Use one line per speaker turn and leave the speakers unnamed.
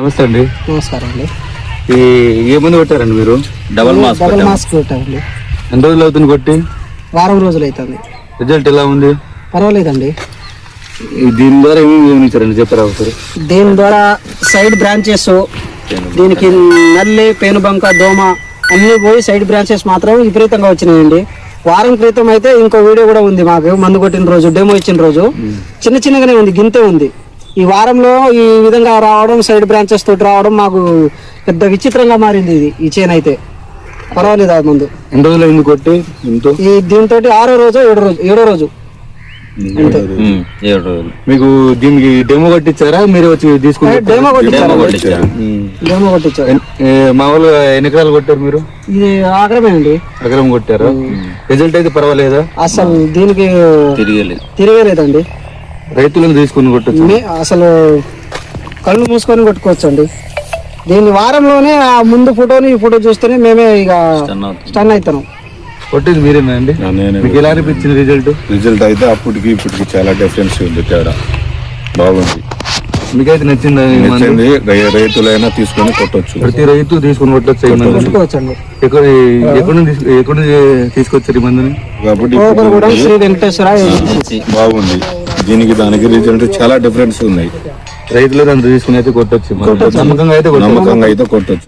నమస్తే అండి.
నమస్కారం అండి.
ఏ మంది కొట్టారండి మీరు?
డబల్ మాస్క్ కొట్టామండి.
ఎన్ని రోజులు అవుతుంది కొట్టి?
వారం రోజులు అవుతుంది.
రిజల్ట్ ఎలా ఉంది?
పర్వాలేదండి.
దీని ద్వారా ఏమేమి గమనించారండి చెప్పరా ఒకసారి?
దీని ద్వారా సైడ్ బ్రాంచెస్, దీనికి నల్లి, పేనుబంక, దోమ అన్నీ పోయి సైడ్ బ్రాంచెస్ మాత్రం విపరీతంగా వచ్చినాయండి. వారం క్రితం అయితే ఇంకో వీడియో కూడా ఉంది మాకు, మందు కొట్టిన రోజు, డెమో ఇచ్చిన రోజు చిన్న చిన్నగానే ఉంది, గింతే ఉంది. ఈ వారంలో ఈ విధంగా రావడం, సైడ్ బ్రాంచెస్ తోటి రావడం మాకు పెద్ద విచిత్రంగా మారింది. ఇది ఈ చేను అయితే పర్వాలేదు. ఆ ముందు
ఎన్ని రోజులు అయింది కొట్టి?
ఈ దీంతో 6వ రోజు 7వ రోజు అంతే.
మీకు దీనికి డెమో కొట్టించారా మీరు వచ్చి తీసుకుని?
డెమో కొట్టించారు.
మామూలుగా ఎన్ని ఎకరాలు కొట్టారు మీరు?
ఇది ఆగ్రమేనండి.
ఎకరం కొట్టారు. రిజల్ట్ అయితే పర్వాలేదా?
అసలు దీనికి తిరగలేదండి.
రైతులను తీసుకుని కొట్టచ్చు.
అసలు కళ్ళు మూసుకొని కొట్టుకోవచ్చు అండి. దీని వారంలోనే ఆ ముందు ఫోటోని ఈ ఫోటో చూస్తేనే మేమే ఇక స్టన్ అవుతాం.
కొట్టింది మీరేనా అండి? మీకు ఎలా అనిపించింది రిజల్ట్?
రిజల్ట్ అయితే అప్పటికి ఇప్పటికి చాలా డిఫరెన్స్ ఉంది, తేడా బాగుంది.
మీకైతే నచ్చింది?
రైతులైనా తీసుకొని కొట్టొచ్చు,
ప్రతి రైతు తీసుకుని
కొట్టుకోవచ్చు అండి.
ఎక్కడ తీసుకొచ్చారు ఈ మందుని?
కాబట్టి
శ్రీ వెంకటేశ్వర
బాగుంది. దీనికి దానికి రిజల్ట్ చాలా డిఫరెన్స్ ఉన్నాయి.
రైతులు దాన్ని తీసుకుని అయితే కొట్టొచ్చు. నమ్మకంగా అయితే
కొట్టొచ్చు.